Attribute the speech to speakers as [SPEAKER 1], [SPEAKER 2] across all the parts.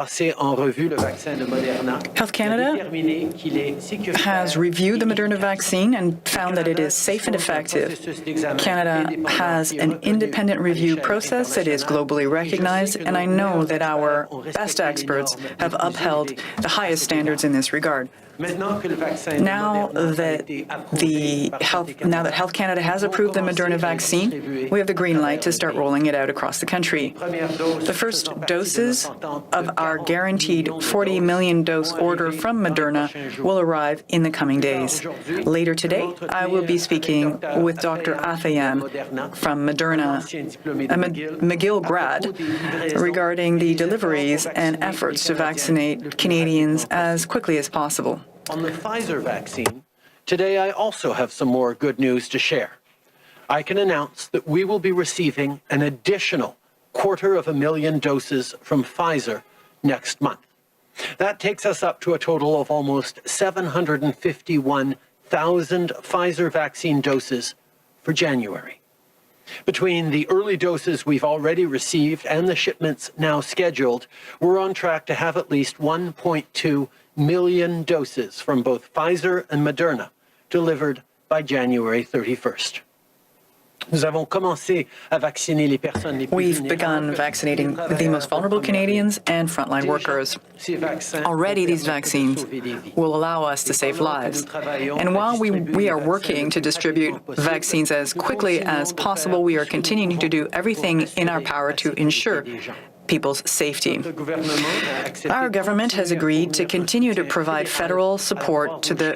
[SPEAKER 1] Health Canada has reviewed the Moderna vaccine and found that it is safe and effective. Canada has an independent review process that is globally recognized, and I know that our best experts have upheld the highest standards in this regard. Now that Health Canada has approved the Moderna vaccine, we have the green light to start rolling it out across the country. The first doses of our guaranteed 40 million dose order from Moderna will arrive in the coming days. Later today, I will be speaking with Dr. Athayan from Moderna, McGill grad, regarding the deliveries and efforts to vaccinate Canadians as quickly as possible.
[SPEAKER 2] On the Pfizer vaccine, today I also have some more good news to share. I can announce that we will be receiving an additional 250,000 doses from Pfizer next month. That takes us up to a total of almost 751,000 Pfizer vaccine doses for January. Between the early doses we've already received and the shipments now scheduled, we're on track to have at least 1.2 million doses from both Pfizer and Moderna delivered by January 31st.
[SPEAKER 1] We've begun vaccinating the most vulnerable Canadians and frontline workers. Already, these vaccines will allow us to save lives. And while we are working to distribute vaccines as quickly as possible, we are continuing to do everything in our power to ensure people's safety. Our government has agreed to continue to provide federal support to the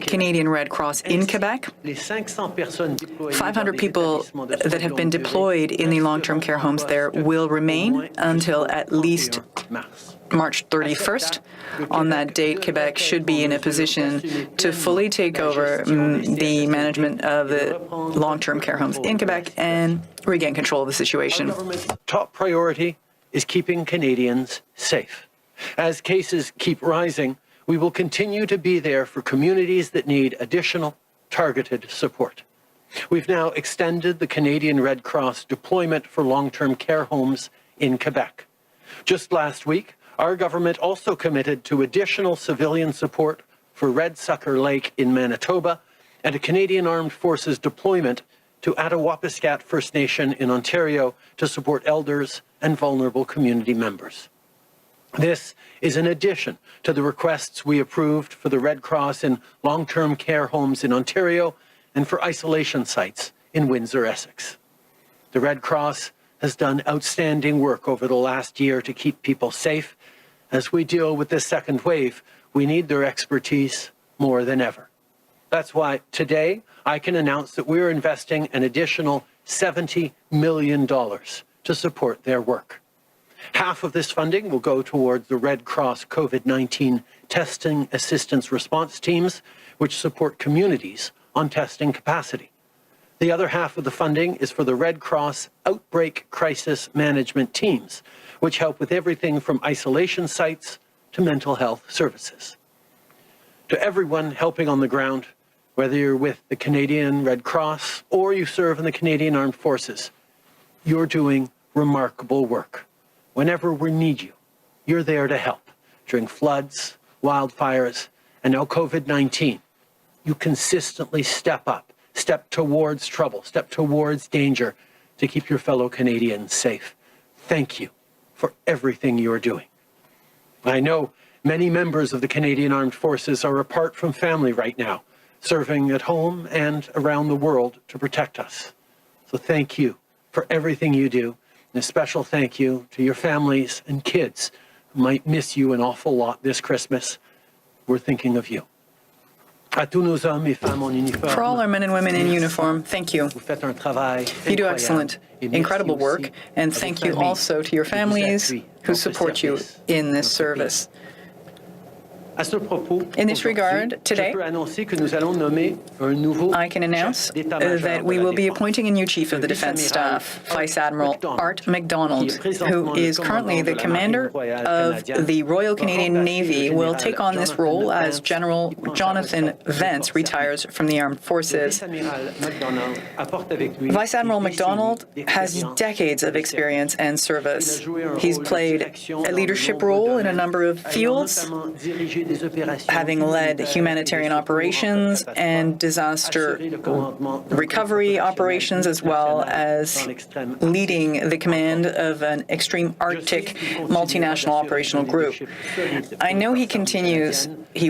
[SPEAKER 1] Canadian Red Cross in Quebec. 500 people that have been deployed in the long-term care homes there will remain until at least March 31st. On that date, Quebec should be in a position to fully take over the management of the long-term care homes in Quebec and regain control of the situation.
[SPEAKER 2] Our government's top priority is keeping Canadians safe. As cases keep rising, we will continue to be there for communities that need additional targeted support. We've now extended the Canadian Red Cross deployment for long-term care homes in Quebec. Just last week, our government also committed to additional civilian support for Red Sucker Lake in Manitoba and a Canadian Armed Forces deployment to Attawapiskat First Nation in Ontario to support elders and vulnerable community members. This is in addition to the requests we approved for the Red Cross in long-term care homes in Ontario and for isolation sites in Windsor, Essex. The Red Cross has done outstanding work over the last year to keep people safe. As we deal with this second wave, we need their expertise more than ever. That's why today I can announce that we're investing an additional $70 million to support their work. Half of this funding will go towards the Red Cross COVID-19 testing assistance response teams, which support communities on testing capacity. The other half of the funding is for the Red Cross outbreak crisis management teams, which help with everything from isolation sites to mental health services. To everyone helping on the ground, whether you're with the Canadian Red Cross or you serve in the Canadian Armed Forces, you're doing remarkable work. Whenever we need you, you're there to help. During floods, wildfires, and now COVID-19, you consistently step up, step towards trouble, step towards danger to keep your fellow Canadians safe. Thank you for everything you're doing. I know many members of the Canadian Armed Forces are apart from family right now, serving at home and around the world to protect us. So thank you for everything you do, and a special thank you to your families and kids who might miss you an awful lot this Christmas. We're thinking of you.
[SPEAKER 1] For all our men and women in uniform, thank you. You do excellent, incredible work, and thank you also to your families who support you in this service. In this regard, today, I can announce that we will be appointing a new Chief of the Defense Staff, Vice Admiral Art MacDonald, who is currently the commander of the Royal Canadian Navy, will take on this role as General Jonathan Vance retires from the Armed Forces. Vice Admiral MacDonald has decades of experience and service. He's played a leadership role in a number of fields, having led humanitarian operations and disaster recovery operations, as well as leading the command of an extreme Arctic multinational operational group. I know he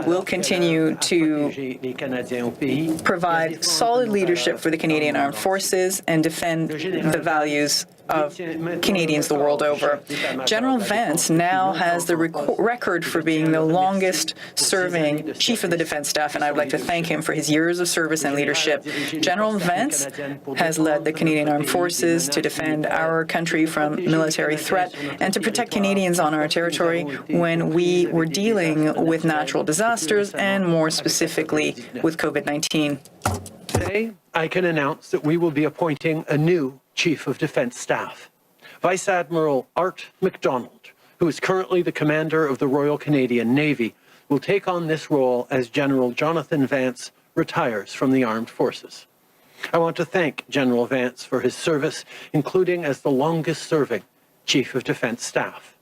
[SPEAKER 1] will continue to provide solid leadership for the Canadian Armed Forces and defend the values of Canadians the world over. General Vance now has the record for being the longest-serving Chief of the Defense Staff, and I would like to thank him for his years of service and leadership. General Vance has led the Canadian Armed Forces to defend our country from military threat and to protect Canadians on our territory when we were dealing with natural disasters and, more specifically, with COVID-19.
[SPEAKER 2] Today, I can announce that we will be appointing a new Chief of Defense Staff, Vice Admiral Art MacDonald, who is currently the commander of the Royal Canadian Navy, will take on this role as General Jonathan Vance retires from the Armed Forces. I want to thank General Vance for his service, including as the longest-serving Chief of Defense Staff.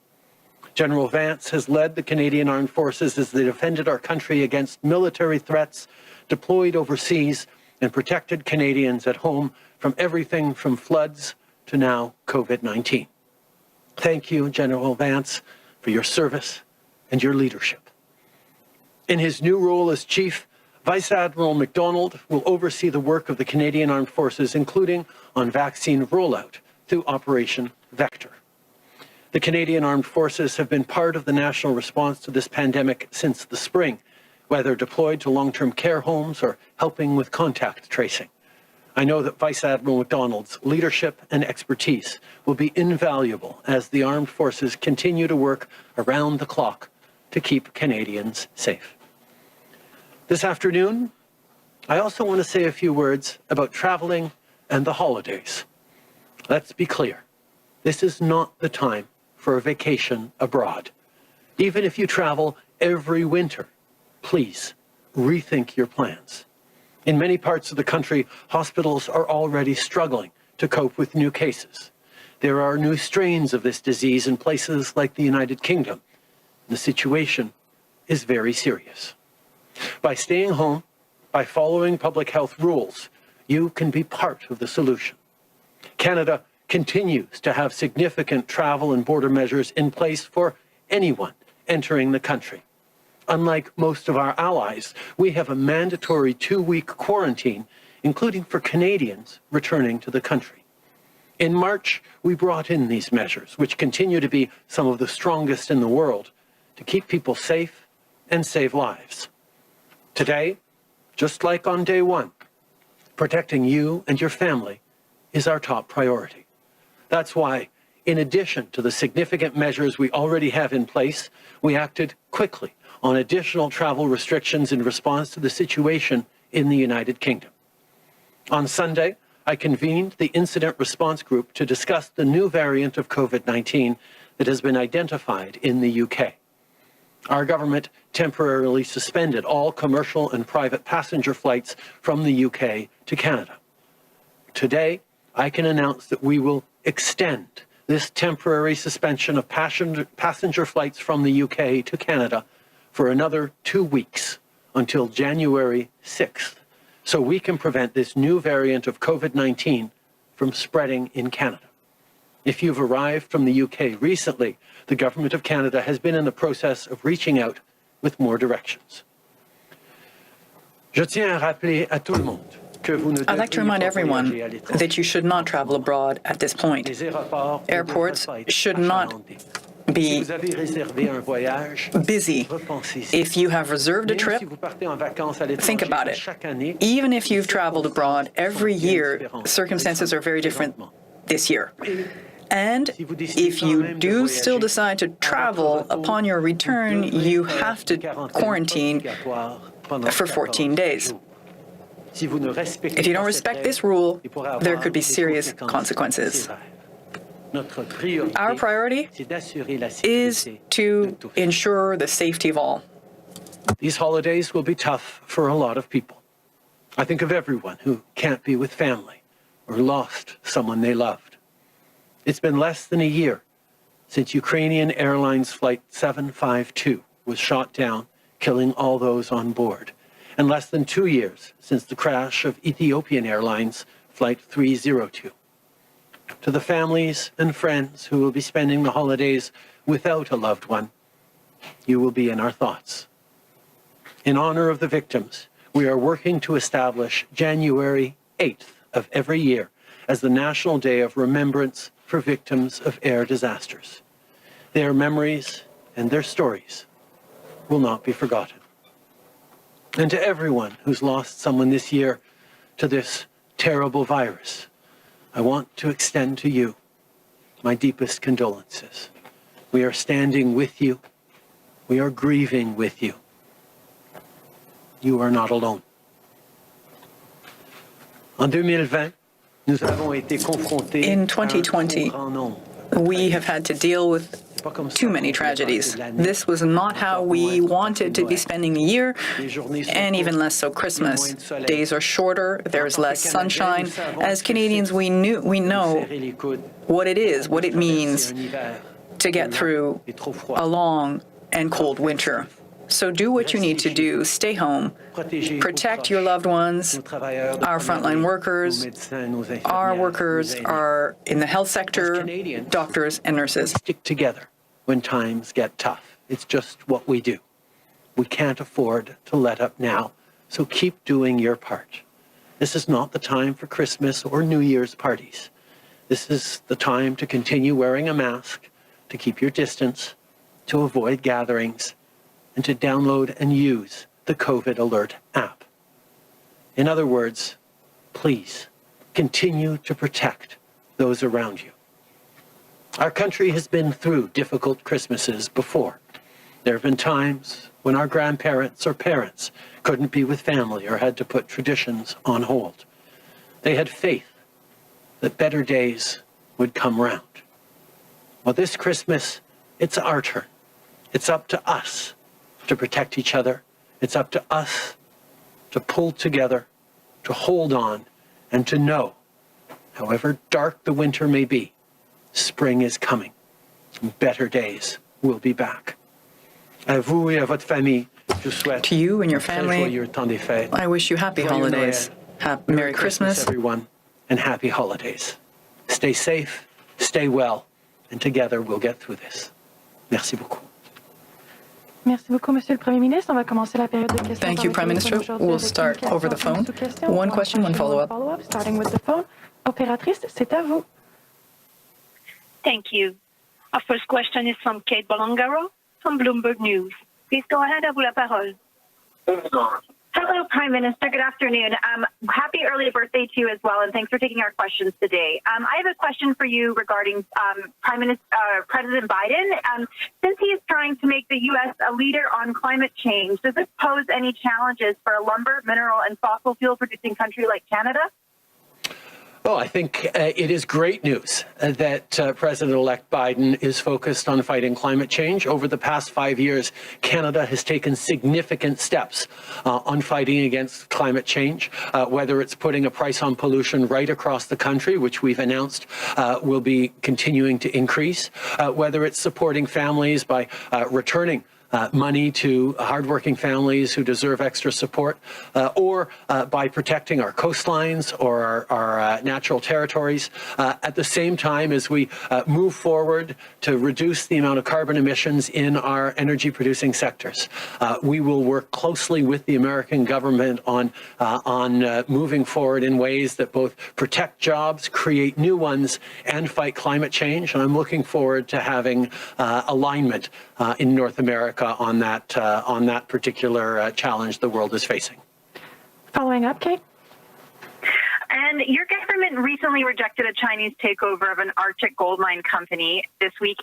[SPEAKER 2] General Vance has led the Canadian Armed Forces as they defended our country against military threats, deployed overseas, and protected Canadians at home from everything from floods to now COVID-19. Thank you, General Vance, for your service and your leadership. In his new role as Chief, Vice Admiral MacDonald will oversee the work of the Canadian Armed Forces, including on vaccine rollout through Operation Vector. The Canadian Armed Forces have been part of the national response to this pandemic since the spring, whether deployed to long-term care homes or helping with contact tracing. I know that Vice Admiral MacDonald's leadership and expertise will be invaluable as the armed forces continue to work around the clock to keep Canadians safe. This afternoon, I also want to say a few words about traveling and the holidays. Let's be clear. This is not the time for a vacation abroad. Even if you travel every winter, please rethink your plans. In many parts of the country, hospitals are already struggling to cope with new cases. There are new strains of this disease in places like the United Kingdom. The situation is very serious. By staying home, by following public health rules, you can be part of the solution. Canada continues to have significant travel and border measures in place for anyone entering the country. Unlike most of our allies, we have a mandatory 2-week quarantine, including for Canadians returning to the country. In March, we brought in these measures, which continue to be some of the strongest in the world, to keep people safe and save lives. Today, just like on day one, protecting you and your family is our top priority. That's why, in addition to the significant measures we already have in place, we acted quickly on additional travel restrictions in response to the situation in the United Kingdom. On Sunday, I convened the Incident Response Group to discuss the new variant of COVID-19 that has been identified in the UK. Our government temporarily suspended all commercial and private passenger flights from the UK to Canada. Today, I can announce that we will extend this temporary suspension of passenger flights from the UK to Canada for another 2 weeks until January 6th, so we can prevent this new variant of COVID-19 from spreading in Canada. If you've arrived from the UK recently, the Government of Canada has been in the process of reaching out with more directions. Je tiens à rappeler à tout le monde.
[SPEAKER 1] I'd like to remind everyone that you should not travel abroad at this point. Airports should not be busy. If you have reserved a trip, think about it. Even if you've traveled abroad every year, circumstances are very different this year. And if you do still decide to travel, upon your return, you have to quarantine for 14 days. If you don't respect this rule, there could be serious consequences. Our priority is to ensure the safety of all.
[SPEAKER 2] These holidays will be tough for a lot of people. I think of everyone who can't be with family or lost someone they loved. It's been less than a year since Ukrainian Airlines Flight 752 was shot down, killing all those on board, and less than 2 years since the crash of Ethiopian Airlines Flight 302. To the families and friends who will be spending the holidays without a loved one, you will be in our thoughts. In honor of the victims, we are working to establish January 8th of every year as the National Day of Remembrance for victims of air disasters. Their memories and their stories will not be forgotten. And to everyone who's lost someone this year to this terrible virus, I want to extend to you my deepest condolences. We are standing with you. We are grieving with you. You are not alone. En 2020, nous avons été confrontés
[SPEAKER 1] In 2020, we have had to deal with too many tragedies. This was not how we wanted to be spending the year, and even less so Christmas. Days are shorter, there's less sunshine. As Canadians, we know what it is, what it means to get through a long and cold winter. So do what you need to do. Stay home. Protect your loved ones, our frontline workers. Our workers are in the health sector, doctors and nurses.
[SPEAKER 2] Stick together when times get tough. It's just what we do. We can't afford to let up now, so keep doing your part. This is not the time for Christmas or New Year's parties. This is the time to continue wearing a mask, to keep your distance, to avoid gatherings, and to download and use the COVID Alert app. In other words, please continue to protect those around you. Our country has been through difficult Christmases before. There have been times when our grandparents or parents couldn't be with family or had to put traditions on hold. They had faith that better days would come round. Well, this Christmas, it's our turn. It's up to us to protect each other. It's up to us to pull together, to hold on, and to know, however dark the winter may be, spring is coming. Better days will be back. À vous et à votre famille, je souhaite
[SPEAKER 1] To you and your
[SPEAKER 2] un très
[SPEAKER 1] family,
[SPEAKER 2] joyeux temps des fêtes.
[SPEAKER 1] I wish you happy
[SPEAKER 2] Joyeux
[SPEAKER 1] holidays.
[SPEAKER 2] Noël.
[SPEAKER 1] Merry Christmas.
[SPEAKER 2] Everyone, and happy holidays. Stay safe, stay well, and together we'll get through this. Merci beaucoup.
[SPEAKER 3] Merci beaucoup, Monsieur le Premier ministre. On va commencer la période de questions.
[SPEAKER 1] Thank you, Prime Minister. We'll start over the phone. One question, one follow-up.
[SPEAKER 3] Starting with the phone. Opératrice, c'est à vous.
[SPEAKER 4] Thank you. Our first question is from Kate Bolongaro from Bloomberg News. Please go ahead, à vous la parole.
[SPEAKER 5] Hello, Prime Minister. Good afternoon. Happy early birthday to you as well, and thanks for taking our questions today. I have a question for you regarding President Biden. Since he is trying to make the U.S. a leader on climate change, does this pose any challenges for a lumber, mineral, and fossil fuel producing country like Canada?
[SPEAKER 2] Well, I think it is great news that President-elect Biden is focused on fighting climate change. Over the past 5 years, Canada has taken significant steps on fighting against climate change, whether it's putting a price on pollution right across the country, which we've announced will be continuing to increase, whether it's supporting families by returning money to hardworking families who deserve extra support, or by protecting our coastlines or our natural territories. At the same time as we move forward to reduce the amount of carbon emissions in our energy-producing sectors, we will work closely with the American government on moving forward in ways that both protect jobs, create new ones, and fight climate change. And I'm looking forward to having alignment in North America on that particular challenge the world is facing.
[SPEAKER 3] Following up, Kate?
[SPEAKER 5] And And your government recently rejected a Chinese takeover of an Arctic gold mine company this week.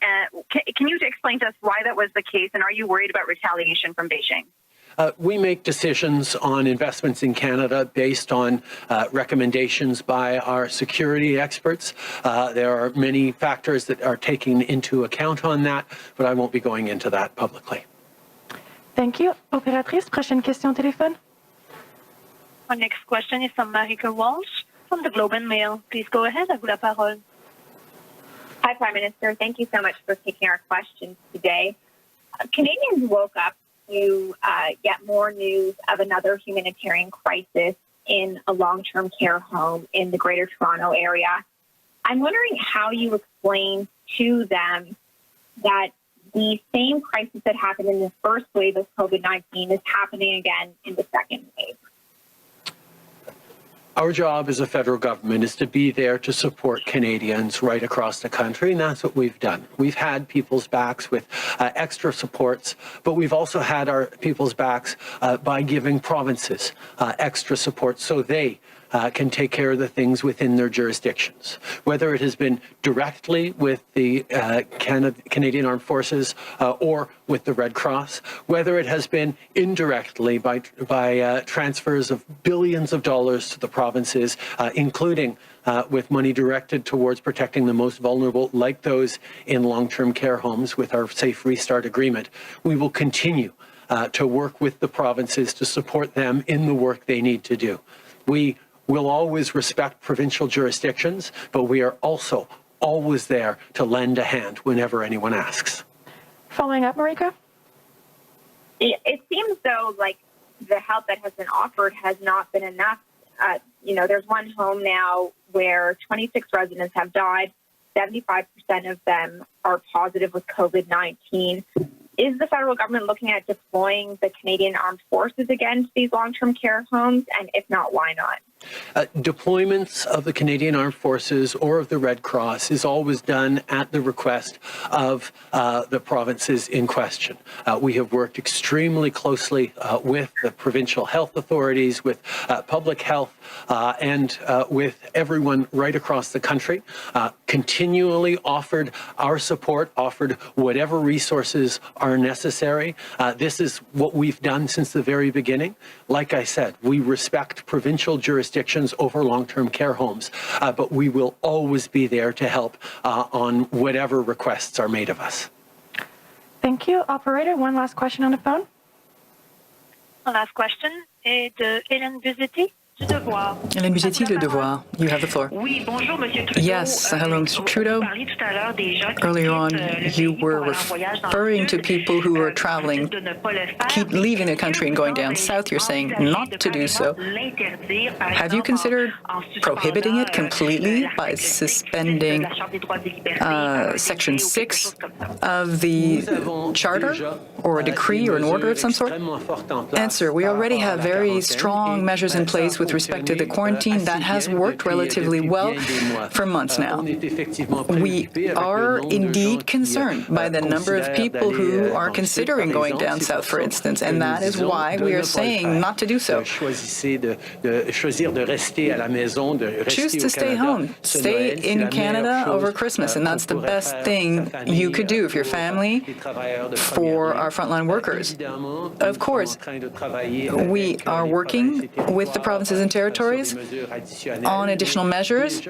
[SPEAKER 5] Can you explain to us why that was the case, and are you worried about retaliation from Beijing?
[SPEAKER 2] We make decisions on investments in Canada based on recommendations by our security experts. There are many factors that are taken into account on that, but I won't be going into that publicly.
[SPEAKER 3] Thank you. Opératrice, prochaine question téléphone.
[SPEAKER 4] Our next question is from Marika Walsh from the Globe and Mail. Please go ahead. À vous la parole.
[SPEAKER 6] Hi, Prime Minister. Thank you so much for taking our questions today. Canadians woke up to get more news of another humanitarian crisis in a long-term care home in the Greater Toronto area. I'm wondering how you explain to them that the same crisis that happened in the first wave of COVID-19 is happening again in the second wave.
[SPEAKER 2] Our job as a federal government is to be there to support Canadians right across the country, and that's what we've done. We've had people's backs with extra supports, but we've also had our people's backs by giving provinces extra support so they can take care of the things within their jurisdictions. Whether it has been directly with the Canadian Armed Forces or with the Red Cross, whether it has been indirectly by transfers of billions of dollars to the provinces, including with money directed towards protecting the most vulnerable, like those in long-term care homes with our Safe Restart Agreement. We will continue to work with the provinces to support them in the work they need to do. We will always respect provincial jurisdictions, but we are also always there to lend a hand whenever anyone asks.
[SPEAKER 3] Following up, Marika?
[SPEAKER 6] It seems though like the help that has been offered has not been enough. There's one home now where 26 residents have died. 75% of them are positive with COVID-19. Is the federal government looking at deploying the Canadian Armed Forces again to these long-term care homes? And if not, why not?
[SPEAKER 2] Deployments of the Canadian Armed Forces or of the Red Cross is always done at the request of the provinces in question. We have worked extremely closely with the provincial health authorities, with public health, and with everyone right across the country. Continually offered our support, offered whatever resources are necessary. This is what we've done since the very beginning. Like I said, we respect provincial jurisdictions over long-term care homes, but we will always be there to help on whatever requests are made of us.
[SPEAKER 3] Thank you. Operator, one last question on the phone.
[SPEAKER 4] Our last question est de Hélène Buzetti.
[SPEAKER 1] Hélène Buzetti, Le Devoir. You have the floor. Yes, hello, Mr. Trudeau. Earlier on, you were referring to people who are traveling, keep leaving the country and going down south. You're saying not to do so. Have you considered prohibiting it completely by suspending Section 6 of the Charter, or a decree or an order of some sort? Answer, we already have very strong measures in place with respect to the quarantine that has worked relatively well for months now. We are indeed concerned by the number of people who are considering going down south, for instance, and that is why we are saying not to do so. Choose to stay home, stay in Canada over Christmas, and that's the best thing you could do for your family, for our frontline workers. Of course, we are working with the provinces and territories on additional measures,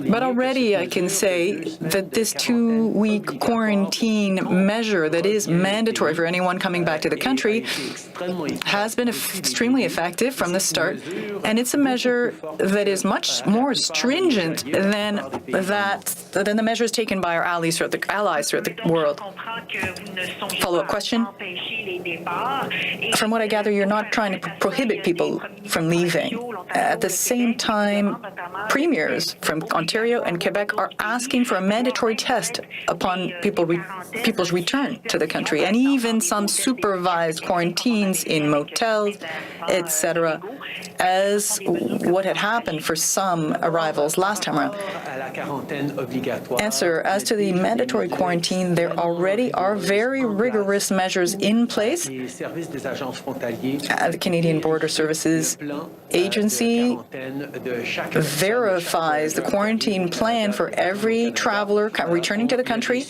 [SPEAKER 1] but already I can say that this 2-week quarantine measure that is mandatory for anyone coming back to the country has been extremely effective from the start, and it's a measure that is much more stringent than the measures taken by our allies throughout the world. Follow-up question. From what I gather, you're not trying to prohibit people from leaving. At the same time, premiers from Ontario and Quebec are asking for a mandatory test upon people's return to the country, and even some supervised quarantines in motels, etc., as what had happened for some arrivals last time around. Answer, as to the mandatory quarantine, there already are very rigorous measures in place. The Canadian Border Services Agency agency verifies the quarantine plan for every traveler returning to the country.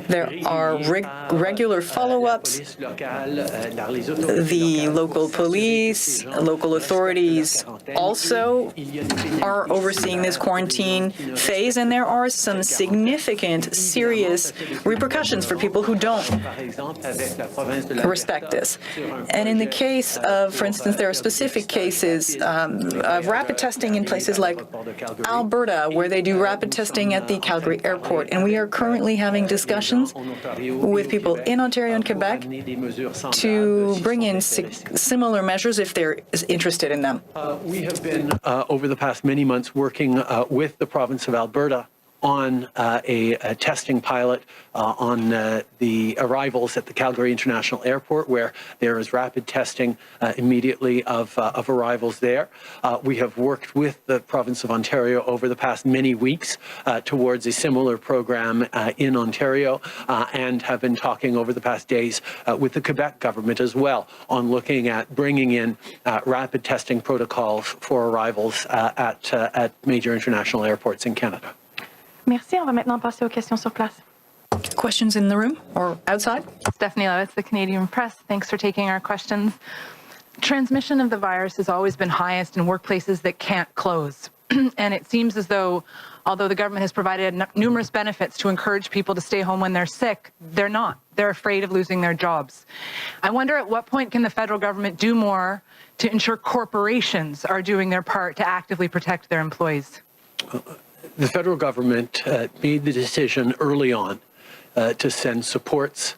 [SPEAKER 1] There are regular follow-ups. The local police, local authorities also are overseeing this quarantine phase, and there are some significant, serious repercussions for people who don't respect this. And in the case of, for instance, there are specific cases of rapid testing in places like Alberta, where they do rapid testing at the Calgary airport. And we are currently having discussions with people in Ontario and Quebec to bring in similar measures if they're interested in them.
[SPEAKER 2] We have been, over the past many months, working with the province of Alberta on a testing pilot on the arrivals at the Calgary International Airport, where there is rapid testing immediately of arrivals there. We have worked with the province of Ontario over the past many weeks towards a similar program in Ontario, and have been talking over the past days with the Quebec government as well on looking at bringing in rapid testing protocols for arrivals at major international airports in Canada.
[SPEAKER 3] Merci. On va maintenant passer aux questions sur place.
[SPEAKER 1] Questions in the room or outside?
[SPEAKER 7] Stephanie Lewis, the Canadian Press. Thanks for taking our questions. Transmission of the virus has always been highest in workplaces that can't close. And it seems as though, although the government has provided numerous benefits to encourage people to stay home when they're sick, they're not. They're afraid of losing their jobs. I wonder at what point can the federal government do more to ensure corporations are doing their part to actively protect their employees?
[SPEAKER 2] The federal government made the decision early on to send supports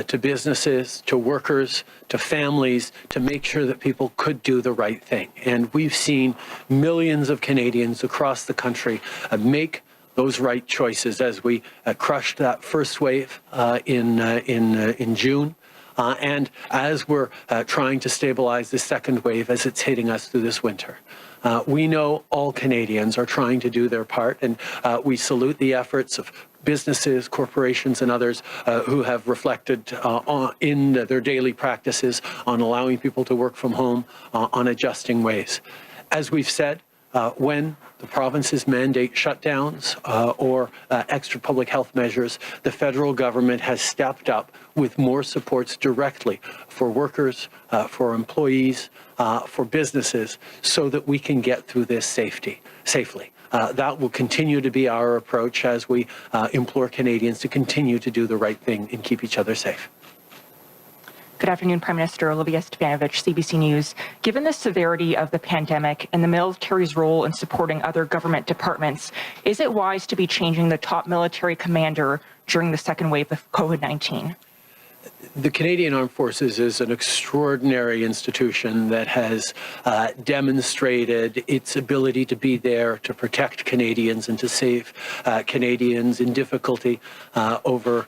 [SPEAKER 2] to businesses, to workers, to families, to make sure that people could do the right thing. And we've seen millions of Canadians across the country make those right choices as we crushed that first wave in June. And as we're trying to stabilize the second wave as it's hitting us through this winter. We know all Canadians are trying to do their part, and we salute the efforts of businesses, corporations, and others who have reflected in their daily practices on allowing people to work from home, on adjusting ways. As we've said, when the provinces mandate shutdowns or extra public health measures, the federal government has stepped up with more supports directly for workers, for employees, for businesses, so that we can get through this safely. That will continue to be our approach as we implore Canadians to continue to do the right thing and keep each other safe.
[SPEAKER 8] Good afternoon, Prime Minister. Olivia Stepanovich, CBC News. Given the severity of the pandemic and the military's role in supporting other government departments, is it wise to be changing the top military commander during the second wave of COVID-19?
[SPEAKER 2] The Canadian Armed Forces is an extraordinary institution that has demonstrated its ability to be there to protect Canadians and to save Canadians in difficulty over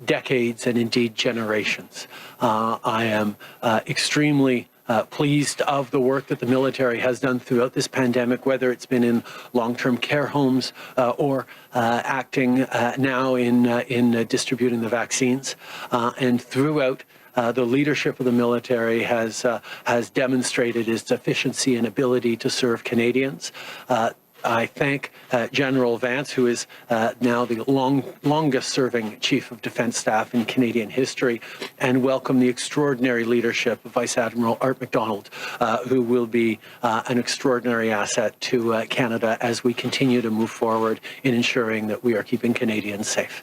[SPEAKER 2] decades and indeed generations. I am extremely pleased of the work that the military has done throughout this pandemic, whether it's been in long-term care homes or acting now in distributing the vaccines. And throughout, the leadership of the military has demonstrated its efficiency and ability to serve Canadians. I thank General Vance, who is now the longest-serving Chief of Defence Staff in Canadian history, and welcome the extraordinary leadership of Vice Admiral Art MacDonald, who will be an extraordinary asset to Canada as we continue to move forward in ensuring that we are keeping Canadians safe.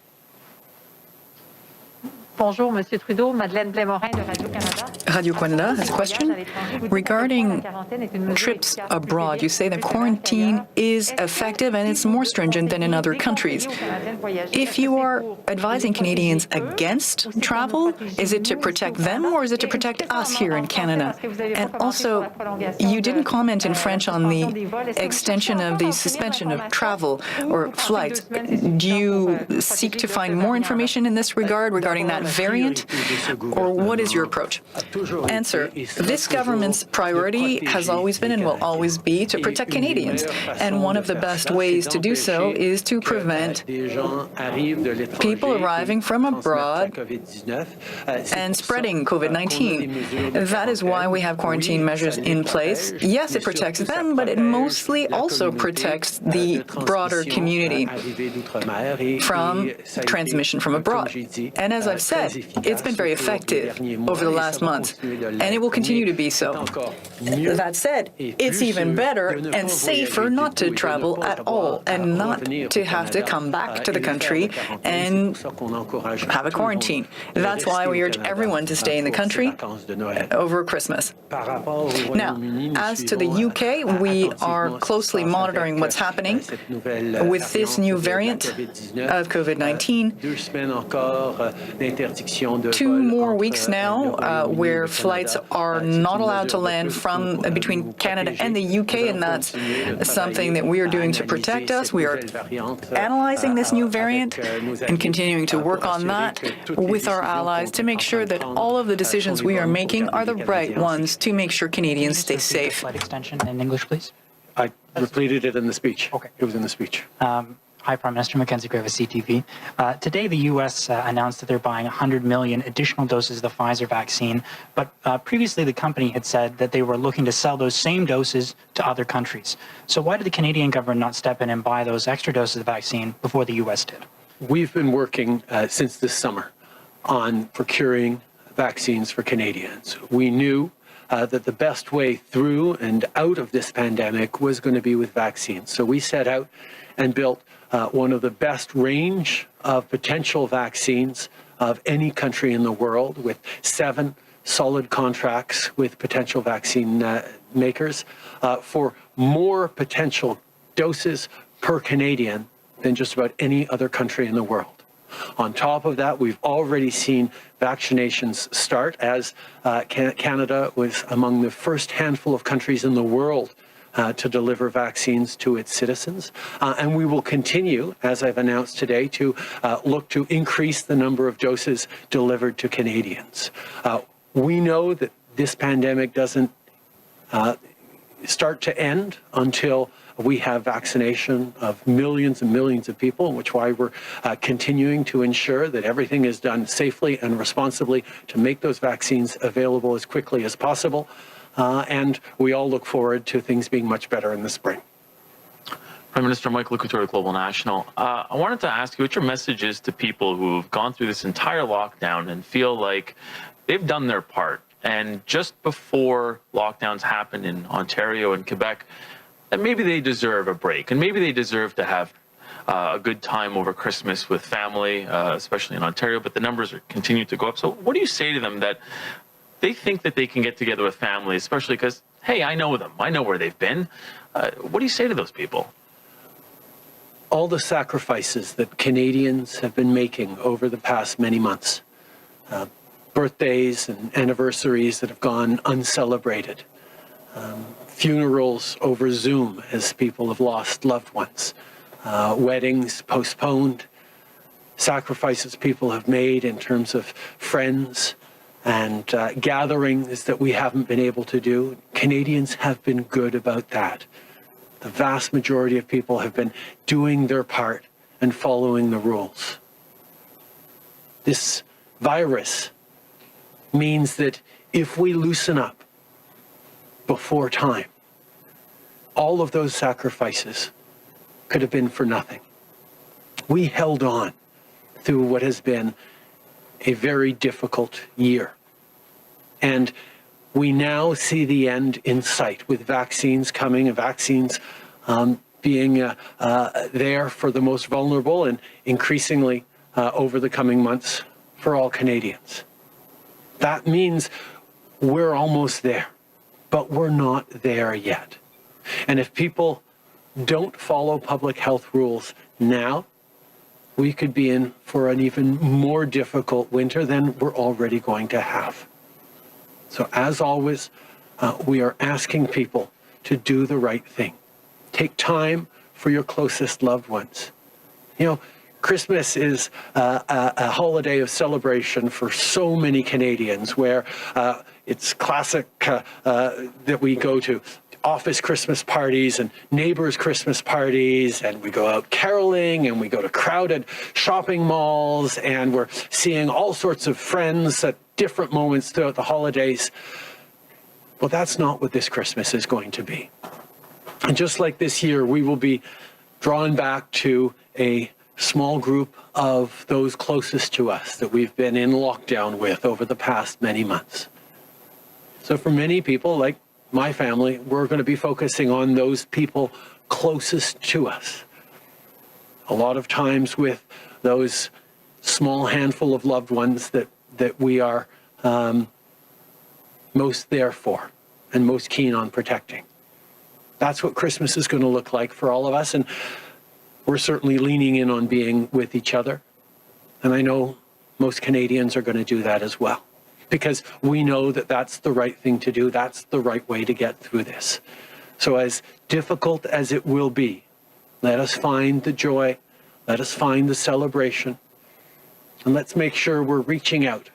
[SPEAKER 9] Bonjour, Monsieur Trudeau. Madeleine Blais-Morin de Radio-Canada.
[SPEAKER 1] Radio-Canada has a question regarding trips abroad. You say that quarantine is effective and it's more stringent than in other countries. If you are advising Canadians against travel, is it to protect them or is it to protect us here in Canada? And also, you didn't comment in French on the extension of the suspension of travel or flights. Do you seek to find more information in this regard regarding that that variant, or what is your approach? Answer, this government's priority has always been and will always be to protect Canadians. And one of the best ways to do so is to prevent people arriving from abroad and spreading COVID-19. That is why we have quarantine measures in place. Yes, it protects them, but it mostly also protects the broader community from transmission from abroad. And as I've said, it's been very effective over the last months, and it will continue to be so. That said, it's even better and safer not to travel at all and not to have to come back to the country and have a quarantine. That's why we urge everyone to stay in the country over Christmas. Now, as to the UK, we are closely monitoring what's happening with this new variant of COVID-19. 2 more weeks now where flights are not allowed to land from between Canada and the UK, and that's something that we are doing to protect us. We are analyzing this new variant and continuing to work on that with our allies to make sure that all of the decisions we are making are the right ones to make sure Canadians stay safe.
[SPEAKER 10] Flight extension in English, please.
[SPEAKER 2] I repleted it in the speech.
[SPEAKER 10] Okay.
[SPEAKER 2] It was in the speech.
[SPEAKER 10] Hi, Prime Minister. Mackenzie Grave of CTV. Today, the U.S. announced that they're buying 100 million additional doses of the Pfizer vaccine, but previously the company had said that they were looking to sell those same doses to other countries. So why did the Canadian government not step in and buy those extra doses of the vaccine before the U.S. did?
[SPEAKER 2] We've been working since this summer on procuring vaccines for Canadians. We knew that the best way through and out of this pandemic was going to be with vaccines. So we set out and built one of the best range of potential vaccines of any country in the world, with 7 solid contracts with potential vaccine makers for more potential doses per Canadian than just about any other country in the world. On top of that, we've already seen vaccinations start, as Canada was among the first handful of countries in the world to deliver vaccines to its citizens. And we will continue, as I've announced today, to look to increase the number of doses delivered to Canadians. We know that this pandemic doesn't start to end until we have vaccination of millions and millions of people, which is why we're continuing to ensure that everything is done safely and responsibly to make those vaccines available as quickly as possible. And we all look forward to things being much better in the spring.
[SPEAKER 11] Prime Minister Michael Couture, Global National. I wanted to ask you what your message is to people who've gone through this entire lockdown and feel like they've done their part. And just before lockdowns happen in Ontario and Quebec, that maybe they deserve a break, and maybe they deserve to have a good time over Christmas with family, especially in Ontario, but the numbers continue to go up. So what do you say to them that they think that they can get together with family, especially because, hey, I know them, I know where they've been. What do you say to those people?
[SPEAKER 2] All the sacrifices that Canadians have been making over the past many months, birthdays and anniversaries that have gone uncelebrated, funerals over Zoom as people have lost loved ones, weddings postponed, sacrifices people have made in terms of friends and gatherings that we haven't been able to do. Canadians have been good about that. The vast majority of people have been doing their part and following the rules. This virus means that if we loosen up before time, all of those sacrifices could have been for nothing. We held on through what has been a very difficult year. And we now see the end in sight, with vaccines coming and vaccines being there for the most vulnerable, and increasingly over the coming months for all Canadians. That means we're almost there, but we're not there yet. And if people don't follow public health rules now, we could be in for an even more difficult winter than we're already going to have. So as always, we are asking people to do the right thing. Take time for your closest loved ones. You know, Christmas is a holiday of celebration for so many Canadians, where it's classic that we go to office Christmas parties and neighbors' Christmas parties, and we go out caroling, and we go to crowded shopping malls, and we're seeing all sorts of friends at different moments throughout the holidays. Well, that's not what this Christmas is going to be. And just like this year, we will be drawn back to a small group of those closest to us that we've been in lockdown with over the past many months. So for many people, like my family, we're going to be focusing on those people closest to us. A lot of times with those small handful of loved ones that we are most there for and most keen on protecting. That's what Christmas is going to look like for all of us, and we're certainly leaning in on being with each other. And I know most Canadians are going to do that as well, because we know that that's the right thing to do. That's the right way to get through this. So as difficult as it will be, let us find the joy, let us find the celebration, and let's make sure we're reaching out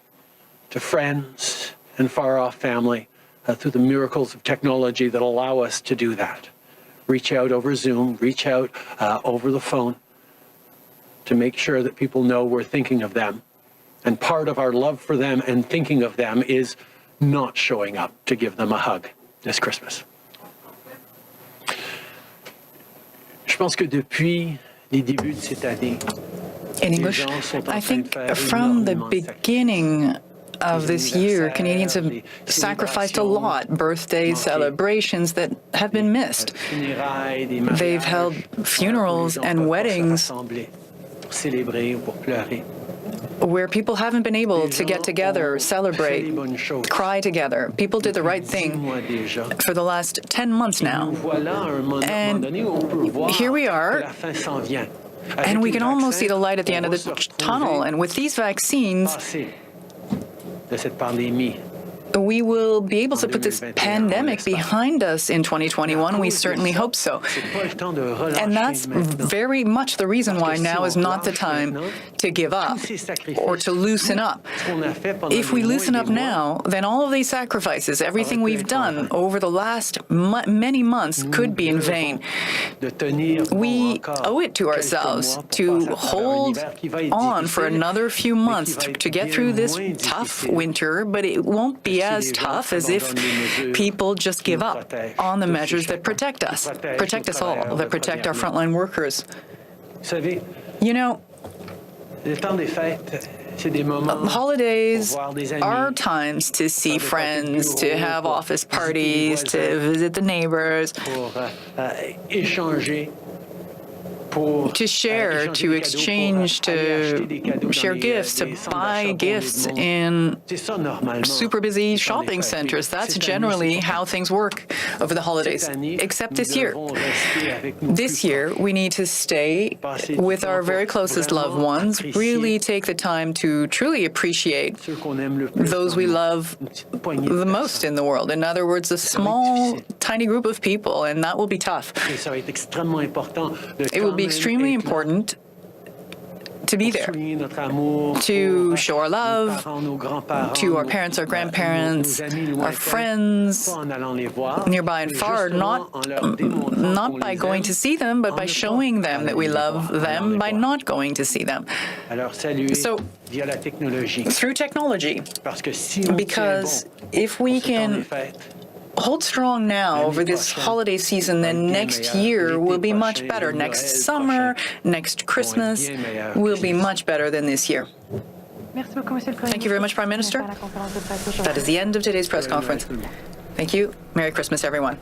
[SPEAKER 2] to friends and far-off family through the miracles of technology that allow us to do that. Reach out over Zoom, reach out over the phone to make sure that people know we're thinking of them. And part of our love for them and thinking of them is not showing up to give them a hug this Christmas. Je pense que depuis les débuts de cette année,
[SPEAKER 1] in English, I think from the beginning of this year, Canadians have sacrificed a lot, birthday celebrations that have been missed. They've held funerals and weddings where people haven't been able to get together, celebrate, cry together. People did the right thing for the last 10 months now. And here we are, and we can almost see the light at the end of the tunnel. And with these vaccines, we will be able to put this pandemic behind us in 2021. We certainly hope so. And that's very much the reason why now is not the time to give up or to loosen up. If we loosen up now, then all of these sacrifices, everything we've done over the last many months could be in vain. We owe it to ourselves to hold on for another few months to get through this tough winter, but it won't be as tough as if people just give up on the measures that protect us all, that protect our frontline workers. You know, holidays are times to see friends, to have office parties, to visit the neighbors, to share, to exchange, to share gifts, to buy gifts in super busy shopping centers. That's generally how things work over the holidays, except this year. This year, we need to stay with our very closest loved ones, really take the time to truly appreciate those we love the most in the world. In other words, a small, tiny group of people, and that will be tough. It will be extremely important to be there, to show our love to our parents, our grandparents, our friends, nearby and far, not by going to see them, but by showing them that we love them by not going to see them. So, through technology, because if we can hold strong now over this holiday season, then next year will be much better. Next summer, next Christmas will be much better than this year. Thank you very much, Prime Minister. That is the end of today's press conference. Thank you. Merry Christmas, everyone.